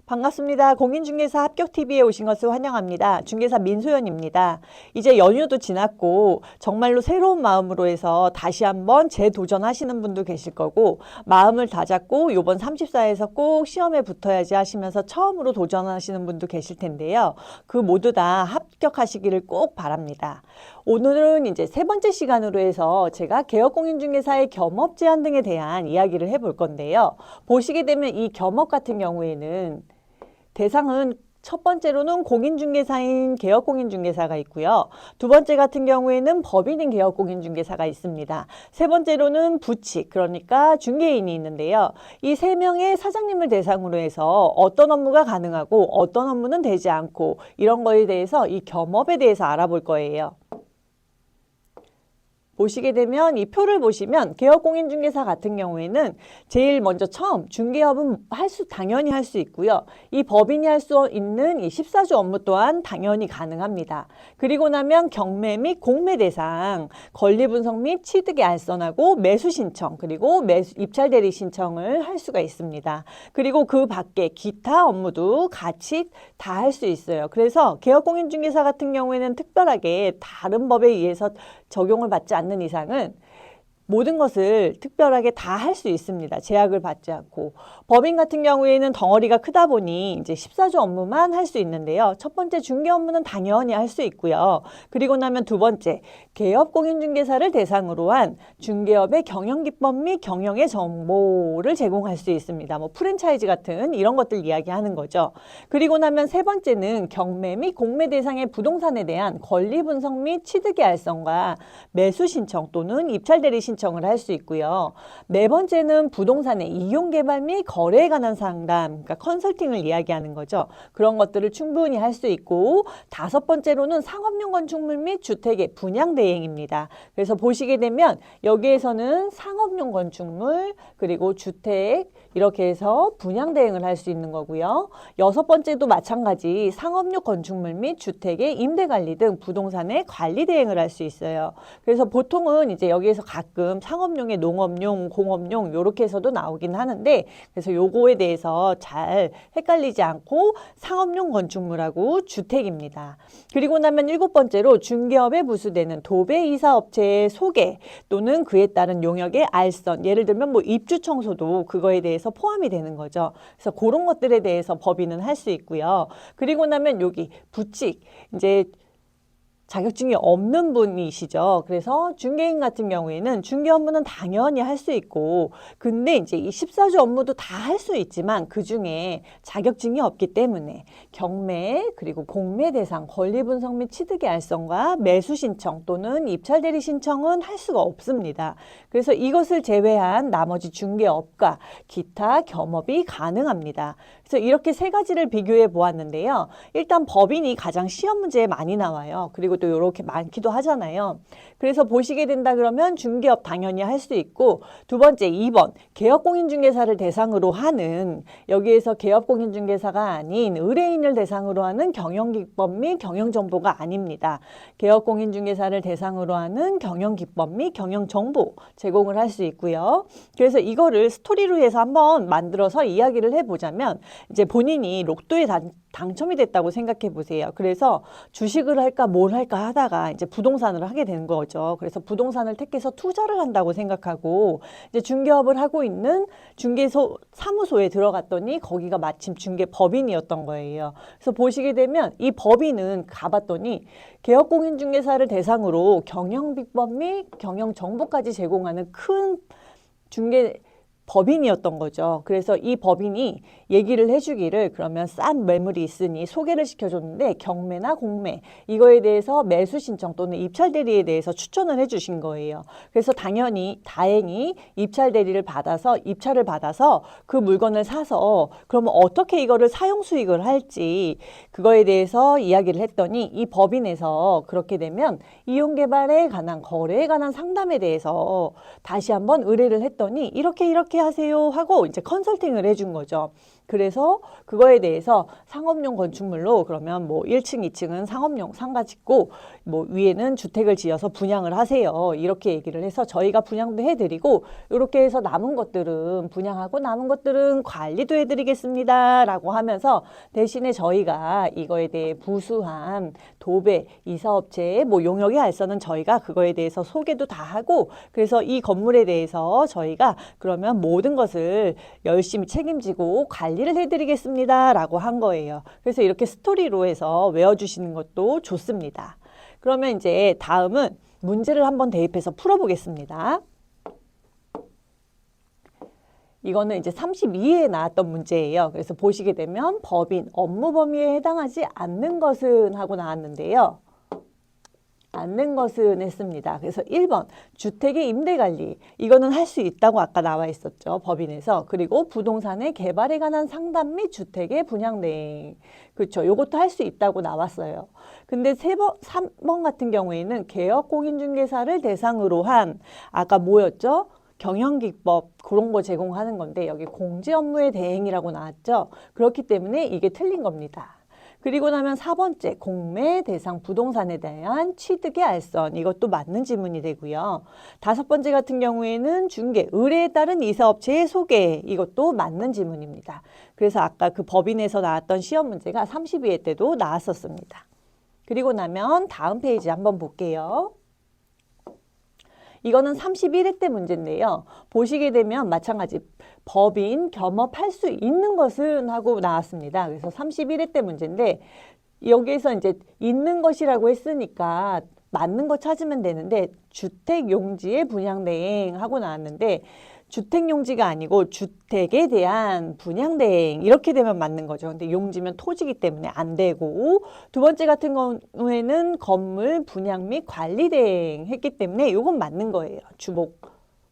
반갑습니다. 공인중개사 합격TV에 오신 것을 환영합니다. 중개사 민소연입니다. 이제 연휴도 지났고 정말로 새로운 마음으로 해서 다시 한번 재도전하시는 분도 계실 거고 마음을 다잡고 이번 34에서 꼭 시험에 붙어야지 하시면서 처음으로 도전하시는 분도 계실 텐데요. 그 모두 다 합격하시기를 꼭 바랍니다. 오늘은 이제 세 번째 시간으로 해서 제가 개업공인중개사의 겸업 제한 등에 대한 이야기를 해볼 건데요. 보시게 되면 이 겸업 같은 경우에는 대상은 첫 번째로는 공인중개사인 개업공인중개사가 있고요. 두 번째 같은 경우에는 법인인 개업공인중개사가 있습니다. 세 번째로는 부칙, 그러니까 중개인이 있는데요. 이 세 명의 사장님을 대상으로 해서 어떤 업무가 가능하고 어떤 업무는 되지 않고 이런 거에 대해서 이 겸업에 대해서 알아볼 거예요. 보시게 되면 이 표를 보시면 개업공인중개사 같은 경우에는 제일 먼저 처음 중개업은 당연히 할 수 있고요. 이 법인이 할 수 있는 이 14주 업무 또한 당연히 가능합니다. 그리고 나면 경매 및 공매 대상, 권리분석 및 취득의 알선하고 매수 신청, 그리고 입찰 대리 신청을 할 수가 있습니다. 그리고 그 밖에 기타 업무도 같이 다 할 수 있어요. 그래서 개업공인중개사 같은 경우에는 특별하게 다른 법에 의해서 적용을 받지 않는 이상은 모든 것을 특별하게 다 할 수 있습니다. 제약을 받지 않고. 법인 같은 경우에는 덩어리가 크다 보니 이제 14주 업무만 할 수 있는데요. 첫 번째 중개 업무는 당연히 할 수 있고요. 그리고 나면 두 번째, 개업공인중개사를 대상으로 한 중개업의 경영기법 및 경영의 정보를 제공할 수 있습니다. 뭐 프랜차이즈 같은 이런 것들 이야기하는 거죠. 그리고 나면 세 번째는 경매 및 공매 대상의 부동산에 대한 권리 분석 및 취득의 알선과 매수 신청 또는 입찰 대리 신청을 할 수 있고요. 네 번째는 부동산의 이용 개발 및 거래에 관한 상담, 그러니까 컨설팅을 이야기하는 거죠. 그런 것들을 충분히 할 수 있고 다섯 번째로는 상업용 건축물 및 주택의 분양 대행입니다. 그래서 보시게 되면 여기에서는 상업용 건축물 그리고 주택 이렇게 해서 분양 대행을 할 수 있는 거고요. 여섯 번째도 마찬가지 상업용 건축물 및 주택의 임대 관리 등 부동산의 관리 대행을 할 수 있어요. 그래서 보통은 이제 여기에서 가끔 상업용의 농업용, 공업용 이렇게 해서도 나오긴 하는데 그래서 요거에 대해서 잘 헷갈리지 않고 상업용 건축물하고 주택입니다. 그리고 나면 일곱 번째로 중개업에 부수되는 도배이사업체의 소개 또는 그에 따른 용역의 알선, 예를 들면 뭐 입주 청소도 그거에 대해서 포함이 되는 거죠. 그래서 그런 것들에 대해서 법인은 할 수 있고요. 그리고 나면 여기 부칙, 이제 자격증이 없는 분이시죠. 그래서 중개인 같은 경우에는 중개 업무는 당연히 할 수 있고 근데 이제 이 14주 업무도 다 할 수 있지만 그중에 자격증이 없기 때문에 경매 그리고 공매 대상 권리 분석 및 취득의 알선과 매수 신청 또는 입찰 대리 신청은 할 수가 없습니다. 그래서 이것을 제외한 나머지 중개업과 기타 겸업이 가능합니다. 그래서 이렇게 세 가지를 비교해 보았는데요. 일단 법인이 가장 시험 문제에 많이 나와요. 그리고 또 이렇게 많기도 하잖아요. 그래서 보시게 된다 그러면 중개업 당연히 할 수 있고 두 번째 2번 개업공인중개사를 대상으로 하는 여기에서 개업공인중개사가 아닌 의뢰인을 대상으로 하는 경영기법 및 경영정보가 아닙니다. 개업공인중개사를 대상으로 하는 경영기법 및 경영정보 제공을 할 수 있고요. 그래서 이거를 스토리로 해서 한번 만들어서 이야기를 해보자면 이제 본인이 로또에 당첨이 됐다고 생각해 보세요. 그래서 주식을 할까 뭘 할까 하다가 이제 부동산을 하게 된 거죠. 그래서 부동산을 택해서 투자를 한다고 생각하고 이제 중개업을 하고 있는 중개소 사무소에 들어갔더니 거기가 마침 중개법인이었던 거예요. 그래서 보시게 되면 이 법인은 가봤더니 개업공인중개사를 대상으로 경영비법 및 경영정보까지 제공하는 큰 중개 법인이었던 거죠. 그래서 이 법인이 얘기를 해주기를 그러면 싼 매물이 있으니 소개를 시켜줬는데 경매나 공매 이거에 대해서 매수 신청 또는 입찰 대리에 대해서 추천을 해주신 거예요. 그래서 다행히 입찰 대리를 받아서 입찰을 받아서 그 물건을 사서 그러면 어떻게 이거를 사용 수익을 할지 그거에 대해서 이야기를 했더니 이 법인에서 그렇게 되면 이용 개발에 관한 거래에 관한 상담에 대해서 다시 한번 의뢰를 했더니 이렇게 하세요 하고 이제 컨설팅을 해준 거죠. 그래서 그거에 대해서 상업용 건축물로 그러면 뭐 1층, 2층은 상업용 상가 짓고 뭐 위에는 주택을 지어서 분양을 하세요. 이렇게 얘기를 해서 저희가 분양도 해드리고 이렇게 해서 남은 것들은 분양하고 남은 것들은 관리도 해드리겠습니다. 라고 하면서 대신에 저희가 이거에 대해 부수한 도배, 이사업체의 뭐 용역의 알선은 저희가 그거에 대해서 소개도 다 하고 그래서 이 건물에 대해서 저희가 그러면 모든 것을 열심히 책임지고 관리를 해드리겠습니다. 라고 한 거예요. 그래서 이렇게 스토리로 해서 외워주시는 것도 좋습니다. 그러면 이제 다음은 문제를 한번 대입해서 풀어보겠습니다. 이거는 이제 32회에 나왔던 문제예요. 그래서 보시게 되면 법인 업무 범위에 해당하지 않는 것은 하고 나왔는데요. 않는 것은 했습니다. 그래서 1번 주택의 임대관리 이거는 할 수 있다고 아까 나와 있었죠. 법인에서. 그리고 부동산의 개발에 관한 상담 및 주택의 분양 대행 그렇죠. 요것도 할 수 있다고 나왔어요. 근데 3번 같은 경우에는 개업공인중개사를 대상으로 한 아까 뭐였죠? 경영기법 그런 거 제공하는 건데 여기 공제 업무의 대행이라고 나왔죠. 그렇기 때문에 이게 틀린 겁니다. 그리고 나면 4번째 공매 대상 부동산에 대한 취득의 알선 이것도 맞는 지문이 되고요. 5번째 같은 경우에는 중개 의뢰에 따른 이사업체의 소개 이것도 맞는 지문입니다. 그래서 아까 그 법인에서 나왔던 시험 문제가 32회 때도 나왔었습니다. 그리고 나면 다음 페이지 한번 볼게요. 이거는 31회 때 문제인데요. 보시게 되면 마찬가지 법인 겸업할 수 있는 것은 하고 나왔습니다. 그래서 31회 때 문제인데 여기에서 이제 있는 것이라고 했으니까 맞는 거 찾으면 되는데 주택용지의 분양대행 하고 나왔는데 주택용지가 아니고 주택에 대한 분양대행 이렇게 되면 맞는 거죠. 근데 용지면 토지기 때문에 안 되고 2번째 같은 경우에는 건물 분양 및 관리대행 했기 때문에 이건 맞는 거예요. 주목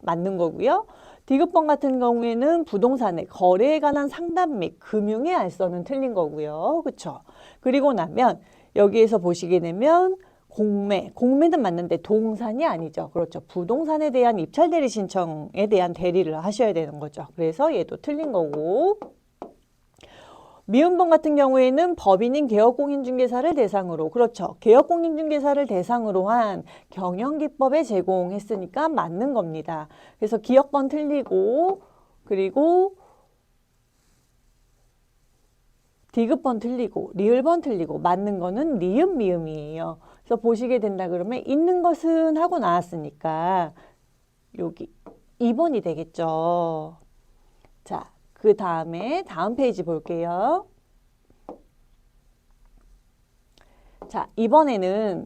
맞는 거고요. 디귿번 같은 경우에는 부동산의 거래에 관한 상담 및 금융의 알선은 틀린 거고요. 그렇죠? 그리고 나면 여기에서 보시게 되면 공매는 맞는데 동산이 아니죠. 그렇죠. 부동산에 대한 입찰 대리 신청에 대한 대리를 하셔야 되는 거죠. 그래서 얘도 틀린 거고. 미음번 같은 경우에는 법인인 개업공인중개사를 대상으로 그렇죠. 개업공인중개사를 대상으로 한 경영기법에 제공했으니까 맞는 겁니다. 그래서 기억번 틀리고 그리고 디귿번 틀리고 리을번 틀리고 맞는 거는 리음 미음이에요. 그래서 보시게 된다 그러면 있는 것은 하고 나왔으니까 여기 2번이 되겠죠. 자, 그 다음에 다음 페이지 볼게요. 자, 이번에는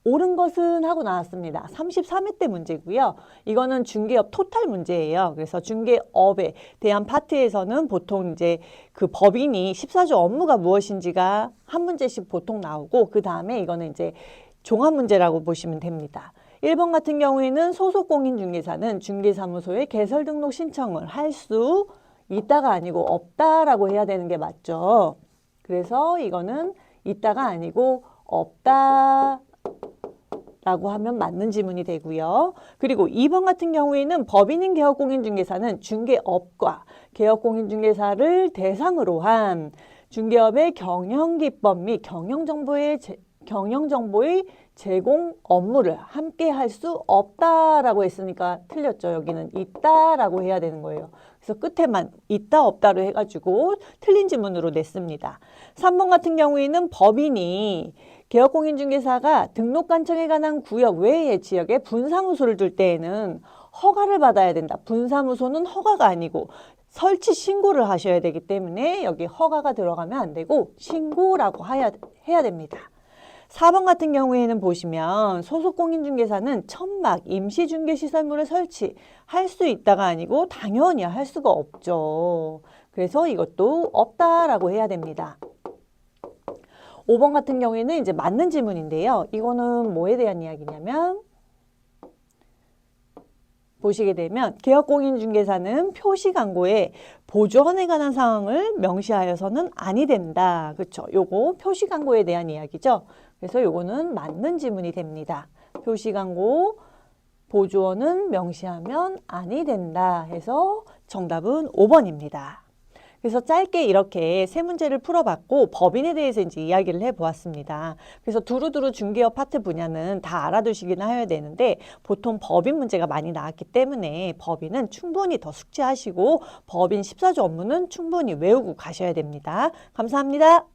옳은 것은 하고 나왔습니다. 33회 때 문제고요. 이거는 중개업 토탈 문제예요. 그래서 중개업에 대한 파트에서는 보통 이제 그 법인이 14조 업무가 무엇인지가 한 문제씩 보통 나오고 그 다음에 이거는 이제 종합 문제라고 보시면 됩니다. 1번 같은 경우에는 소속 공인중개사는 중개사무소에 개설 등록 신청을 할 수 있다가 아니고 없다라고 해야 되는 게 맞죠. 그래서 이거는 있다가 아니고 없다 라고 하면 맞는 지문이 되고요. 그리고 2번 같은 경우에는 법인인 개업공인중개사는 중개업과 개업공인중개사를 대상으로 한 중개업의 경영기법 및 경영정보의 제공 업무를 함께 할 수 없다라고 했으니까 틀렸죠. 여기는 있다라고 해야 되는 거예요. 그래서 끝에만 있다 없다로 해가지고 틀린 지문으로 냈습니다. 3번 같은 경우에는 법인이 개업공인중개사가 등록관청에 관한 구역 외의 지역에 분사무소를 둘 때에는 허가를 받아야 된다. 분사무소는 허가가 아니고 설치 신고를 하셔야 되기 때문에 여기 허가가 들어가면 안 되고 신고라고 해야 됩니다. 4번 같은 경우에는 보시면 소속공인중개사는 천막 임시중개시설물을 설치할 수 있다가 아니고 당연히 할 수가 없죠. 그래서 이것도 없다라고 해야 됩니다. 5번 같은 경우에는 이제 맞는 질문인데요. 이거는 뭐에 대한 이야기냐면 보시게 되면 개업공인중개사는 표시광고에 보조원에 관한 사항을 명시하여서는 아니 된다. 그렇죠? 요거 표시광고에 대한 이야기죠. 그래서 요거는 맞는 지문이 됩니다. 표시광고 보조원은 명시하면 아니 된다 해서 정답은 5번입니다. 그래서 짧게 이렇게 세 문제를 풀어봤고 법인에 대해서 이제 이야기를 해보았습니다. 그래서 두루두루 중개업 파트 분야는 다 알아두시긴 하셔야 되는데 보통 법인 문제가 많이 나왔기 때문에 법인은 충분히 더 숙지하시고 법인 14조 업무는 충분히 외우고 가셔야 됩니다. 감사합니다.